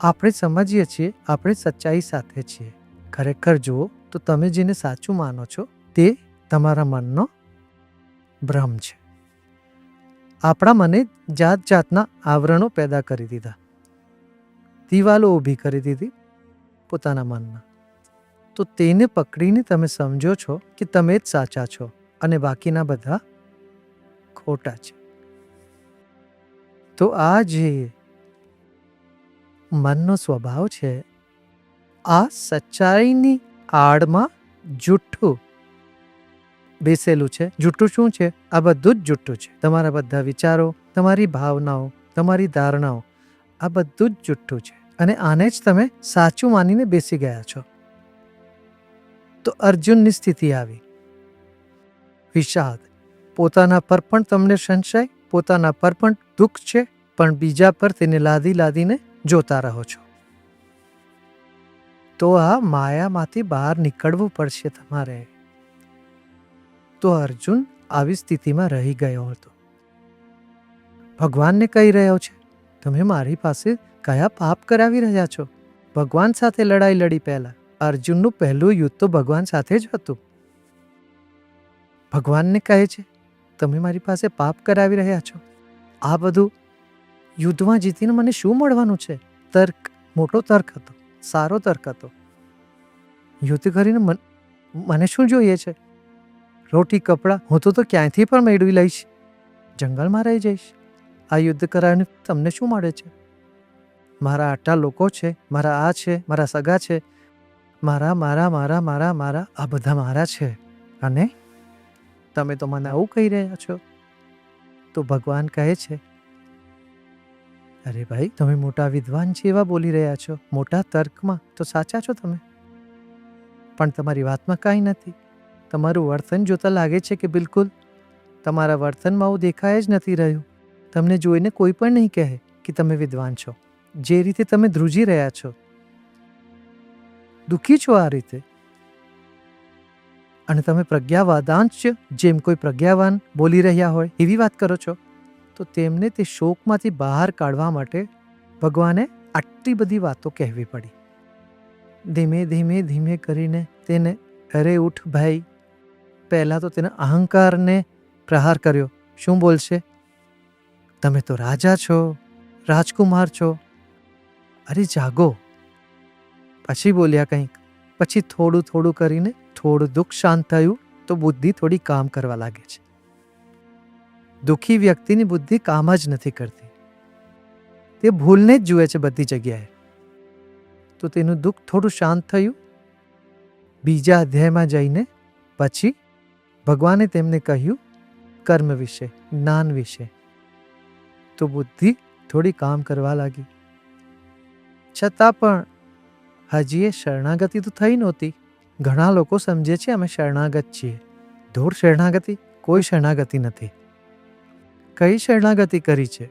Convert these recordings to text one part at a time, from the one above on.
આપણે સમજીએ છીએ આપણે સચ્ચાઈ સાથે છીએ. ખરેખર જુઓ તો તમે જેને સાચું માનો છો તે તમારા મનનો ભ્રમ છે. આપણા મને જાત જાતના આવરણો પેદા કરી દીધા, દિવાલો ઊભી કરી દીધી પોતાના મનમાં. તો તેને પકડીને તમે સમજો છો કે તમે જ સાચા છો અને બાકીના બધા ખોટા છે. તો આ જે મનનો સ્વભાવ છે, આ સચ્ચાઈની આડમાં જૂઠું બેસેલું છે. જૂઠું શું છે? આ બધું જ જૂઠું છે. તમારા બધા વિચારો, તમારી ભાવનાઓ, તમારી ધારણાઓ, આ બધું જ જૂઠું છે અને આને જ તમે સાચું માનીને બેસી ગયા છો. તો અર્જુનની સ્થિતિ આવી, વિષાદ. પોતાના પર પણ તમને સંશય, પોતાના પર પણ દુઃખ છે, પણ બીજા પર તેને લાદી લાદીને જોતા રહો છો. તો આ માયામાંથી બહાર નીકળવું પડશે તમારે. તો અર્જુન આવી સ્થિતિમાં રહી ગયો હતો. ભગવાનને કહી રહ્યો છે, તમે મારી પાસે કયા પાપ કરાવી રહ્યા છો? ભગવાન સાથે લડાઈ લડી. પહેલા અર્જુનનું પહેલું યુદ્ધ તો ભગવાન સાથે જ હતું. ભગવાનને કહે છે, તમે મારી પાસે પાપ કરાવી રહ્યા છો. આ બધું યુદ્ધમાં જીતીને મને શું મળવાનું છે? તર્ક, મોટો તર્ક હતો, સારો તર્ક હતો. યુદ્ધ કરીને મને શું જોઈએ છે? રોટી કપડાં હું તો ક્યાંયથી પણ મેળવી લઈશ, જંગલમાં રહી જઈશ. આ યુદ્ધ કરાવીને તમને શું મળે છે? મારા આટલા લોકો છે, મારા આ છે, મારા સગા છે, મારા મારા મારા મારા મારા આ બધા મારા છે, અને તમે તો મને આવું કહી રહ્યા છો. તો ભગવાન કહે છે, અરે ભાઈ, તમે મોટા વિદ્વાન જેવા બોલી રહ્યા છો, મોટા તર્કમાં તો સાચા છો તમે, પણ તમારી વાતમાં કાંઈ નથી. તમારું વર્તન જોતા લાગે છે કે બિલકુલ તમારા વર્તનમાં આવું દેખાય જ નથી રહ્યું. તમને જોઈને કોઈ પણ નહીં કહે કે તમે વિદ્વાન છો. જે રીતે તમે ધ્રુજી રહ્યા છો, દુઃખી છો આ રીતે, અને તમે પ્રજ્ઞાવાદાંશ જેમ કોઈ પ્રજ્ઞાવાન બોલી રહ્યા હોય એવી વાત કરો છો. તો તેમને તે શોકમાંથી બહાર કાઢવા માટે ભગવાને આટલી બધી વાતો કહેવી પડી. ધીમે ધીમે ધીમે કરીને તેને, અરે ઉઠ ભાઈ. પહેલાં તો તેના અહંકારને પ્રહાર કર્યો. શું બોલશે? તમે તો રાજા છો, રાજકુમાર છો, અરે જાગો. પછી બોલ્યા કંઈક. પછી થોડું થોડું કરીને થોડું દુઃખ શાંત થયું તો બુદ્ધિ થોડી કામ કરવા લાગે છે. દુઃખી વ્યક્તિની બુદ્ધિ કામ જ નથી કરતી, તે ભૂલને જ જુએ છે બધી જગ્યાએ. તો તેનું દુઃખ થોડું શાંત થયું. બીજા અધ્યાયમાં જઈને પછી ભગવાને તેમને કહ્યું કર્મ વિશે, જ્ઞાન વિશે. તો બુદ્ધિ થોડી કામ કરવા લાગી. છતાં પણ હજી એ શરણાગતિ તો થઈ નહોતી. ઘણા લોકો સમજે છે અમે શરણાગત છીએ. ધૂળ શરણાગતિ, કોઈ શરણાગતિ નથી. કઈ શરણાગતિ કરી છે?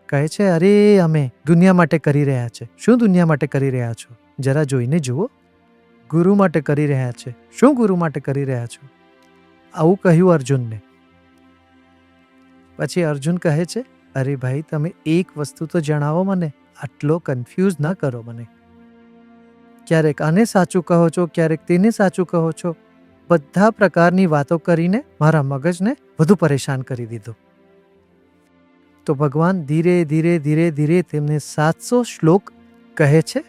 કહે છે, અરે અમે દુનિયા માટે કરી રહ્યા છે. શું દુનિયા માટે કરી રહ્યા છો? જરા જોઈને જુઓ. ગુરુ માટે કરી રહ્યા છે. શું ગુરુ માટે કરી રહ્યા છો? આવું કહ્યું અર્જુનને. પછી અર્જુન કહે છે, અરે ભાઈ, તમે એક વસ્તુ તો જણાવો મને, આટલો કન્ફ્યુઝ ના કરો મને. ક્યારેક આને સાચું કહો છો, ક્યારેક તેને સાચું કહો છો. બધા પ્રકારની વાતો કરીને મારા મગજને વધુ પરેશાન કરી દીધું. તો ભગવાન ધીરે ધીરે ધીરે ધીરે તેમને 700 શ્લોક કહે છે.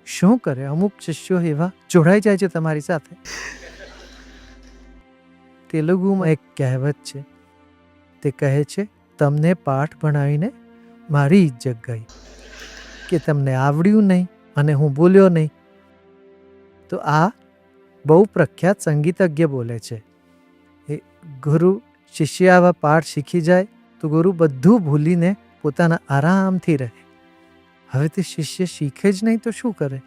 શું કરે, અમુક શિષ્યો એવા જોડાઈ જાય છે તમારી સાથે. તેલુગુમાં એક કહેવત છે, તે કહે છે, તમને પાઠ ભણાવીને મારી ઇજ્જત ગઈ, કે તમને આવડ્યું નહીં અને હું બોલ્યો નહીં. તો આ બહુ પ્રખ્યાત સંગીતજ્ઞ બોલે છે. એ ગુરુ શિષ્ય આવા પાઠ શીખી જાય તો ગુરુ બધું ભૂલીને પોતાના આરામથી રહે. હવે તે શિષ્ય શીખે જ નહીં તો શું કરે?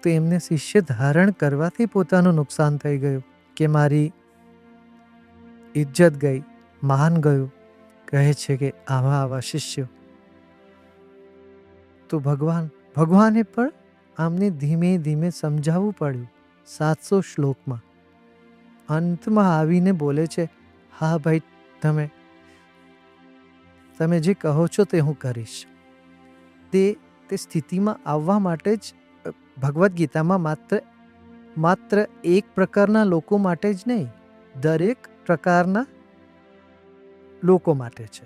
તો એમને શિષ્ય ધારણ કરવાથી પોતાનું નુકસાન થઈ ગયું, કે મારી ઇજ્જત ગઈ, માન ગયું. કહે છે કે આવા આવા શિષ્યો. તો ભગવાને પણ આમને ધીમે ધીમે સમજાવવું પડ્યું 700 શ્લોકમાં. અંતમાં આવીને બોલે છે, હા ભાઈ, તમે જે કહો છો તે હું કરીશ. તે તે સ્થિતિમાં આવવા માટે જ ભગવદ્ ગીતામાં માત્ર એક પ્રકારના લોકો માટે જ નહીં, દરેક પ્રકારના લોકો માટે છે.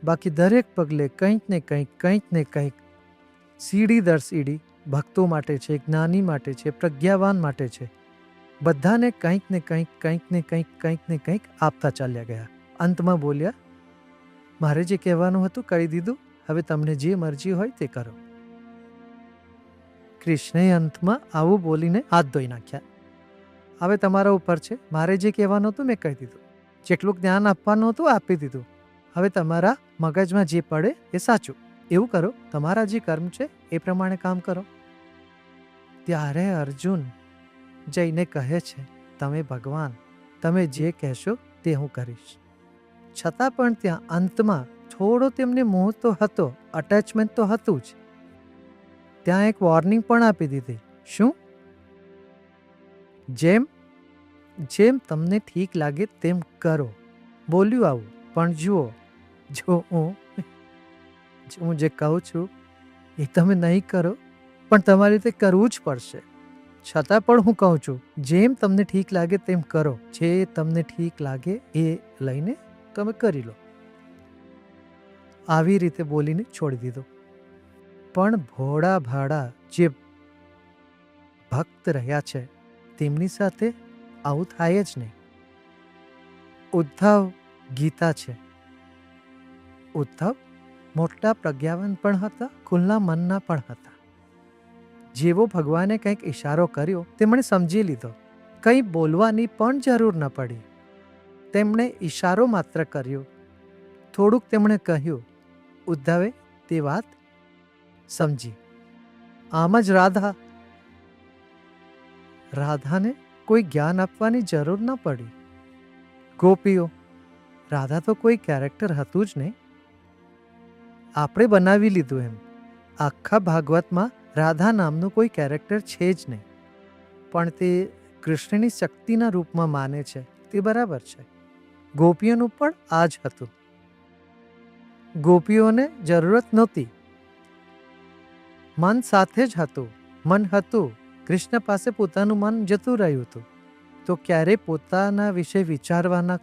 બાકી દરેક પગલે કંઈક ને કંઈક સીડી દર સીડી ભક્તો માટે છે, જ્ઞાની માટે છે, પ્રજ્ઞાવાન માટે છે. બધાને કંઈક ને કંઈક આપતા ચાલ્યા ગયા. અંતમાં બોલ્યા, મારે જે કહેવાનું હતું કહી દીધું, હવે તમને જે મરજી હોય તે કરો. કૃષ્ણે અંતમાં આવું બોલીને હાથ ધોઈ નાખ્યા. હવે તમારા ઉપર છે, મારે જે કહેવાનું હતું મેં કહી દીધું, જેટલું જ્ઞાન આપવાનું હતું આપી દીધું. હવે તમારા મગજમાં જે પડે એ સાચું. એવું કરો, તમારા જે કર્મ છે એ પ્રમાણે કામ કરો. ત્યારે અર્જુન જઈને કહે છે, તમે ભગવાન, તમે જે કહેશો તે હું કરીશ. છતાં પણ ત્યાં અંતમાં થોડો તેમને મોહ તો હતો, અટેચમેન્ટ તો હતું જ. ત્યાં એક વોર્નિંગ પણ આપી દીધી. શું? જેમ તમને ઠીક લાગે તેમ કરો. બોલ્યું આવું, પણ જુઓ, જો હું જે કહું છું એ તમે નહીં કરો, પણ તમારે તે કરવું જ પડશે. છતાં પણ હું કહું છું, જેમ તમને ઠીક લાગે તેમ કરો. જે તમને ઠીક લાગે એ લઈને તમે કરી લો. આવી રીતે બોલીને છોડી દીધો. પણ ભોળા ભાડા જે ભક્ત રહ્યા છે તેમની સાથે આવું થાય જ નહીં. ઉદ્ધવ ગીતા છે. ઉદ્ધવ મોટા પ્રજ્ઞાવાન પણ હતા, ખુલ્લા મનના પણ હતા. જેવો ભગવાને કંઈક ઈશારો કર્યો તેમણે સમજી લીધો. કંઈ બોલવાની પણ જરૂર ન પડી. તેમણે ઈશારો માત્ર કર્યો. થોડુંક તેમણે કહ્યું. ઉદ્ધવે તે વાત સમજી. આમ જ રાધાને કોઈ જ્ઞાન આપવાની જરૂર ન પડી. ગોપીઓ, રાધા તો કોઈ કેરેક્ટર હતું જ નહીં, આપણે બનાવી લીધું એમ. આખા ભાગવતમાં રાધા નામનું કોઈ કેરેક્ટર છે જ નહીં, પણ તે કૃષ્ણની શક્તિના રૂપમાં માને છે, તે બરાબર છે. ગોપીઓનું પણ આ જ હતું. ગોપીઓને જરૂરત નહોતી, મન સાથે જ હતું. મન હતું, કૃષ્ણ પાસે પોતાનું મન જતું રહ્યું હતું, તો ક્યારે પોતાના વિશે વિચારવાના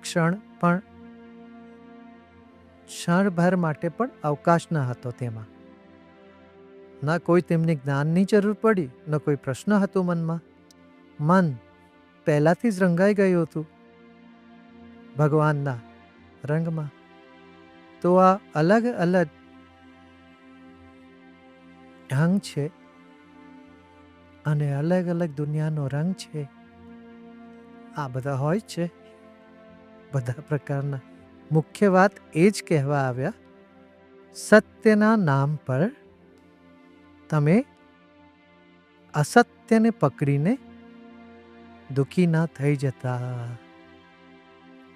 ક્ષણભર માટે પણ અવકાશ ન હતો તેમાં. ના કોઈ તેમને જ્ઞાનની જરૂર પડી, ન કોઈ પ્રશ્ન હતો મનમાં. મન પહેલાથી જ રંગાઈ ગયું હતું ભગવાનના રંગમાં. તો આ અલગ અલગ ઢંગ છે અને અલગ અલગ દુનિયાનો રંગ છે. આ બધા હોય છે, બધા પ્રકારના. મુખ્ય વાત એ જ કહેવા આવ્યા, સત્યના નામ પર તમે અસત્યને પકડીને દુઃખી ના થઈ જતા.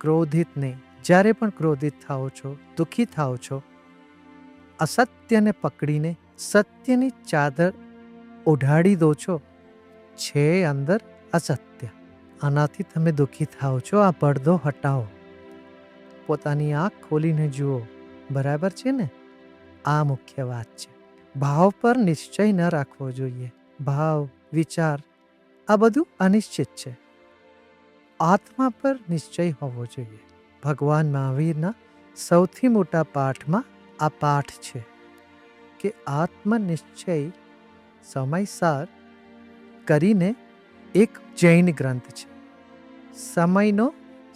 ક્રોધિત નહીં. જ્યારે પણ ક્રોધિત થાઓ છો, દુઃખી થાઓ છો, અસત્યને પકડીને સત્યની ચાદર ઓઢાડી દો છો. છે અંદર અસત્ય, આનાથી તમે દુઃખી થાઓ છો. આ પડદો હટાવો, પોતાની આંખ ખોલીને જુઓ. બરાબર છે ને? આ મુખ્ય વાત છે. ભાવ પર નિશ્ચય ન રાખવો જોઈએ. ભાવ, વિચાર આ બધું અનિશ્ચિત છે. આત્મા પર નિશ્ચય હોવો જોઈએ. ભગવાન મહાવીરના સૌથી મોટા પાઠમાં આ પાઠ છે કે આત્મનિશ્ચય સમયસાર કરીને એક જૈન ગ્રંથ છે. સમયનો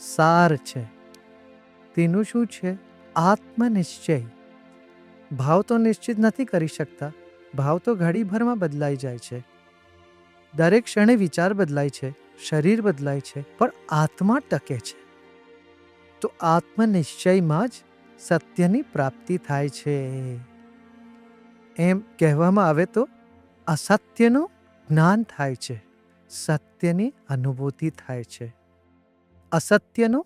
સાર છે. તેનું શું છે? આત્મનિશ્ચય. ભાવ તો નિશ્ચિત નથી કરી શકતા. ભાવ તો ઘડીભરમાં બદલાઈ જાય છે. દરેક ક્ષણે વિચાર બદલાય છે, શરીર બદલાય છે, પણ આત્મા ટકે છે. તો આત્મનિશ્ચયમાં જ સત્યની પ્રાપ્તિ થાય છે. એમ કહેવામાં આવે તો અસત્યનું જ્ઞાન થાય છે, સત્યની અનુભૂતિ થાય છે. અસત્યનું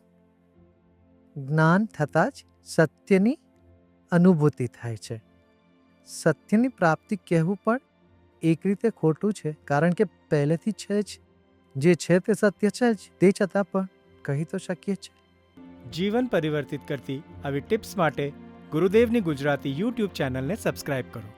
જ્ઞાન થતાં જ સત્યની અનુભૂતિ થાય છે. સત્યની પ્રાપ્તિ કહેવું પણ એક રીતે ખોટું છે, કારણ કે પહેલેથી છે જ, જે છે તે સત્ય છે જ. તે છતાં પણ કહી તો શકીએ છીએ. જીવન પરિવર્તિત કરતી આવી ટિપ્સ માટે ગુરુદેવની ગુજરાતી યુટ્યુબ ચેનલને સબસ્ક્રાઇબ કરો.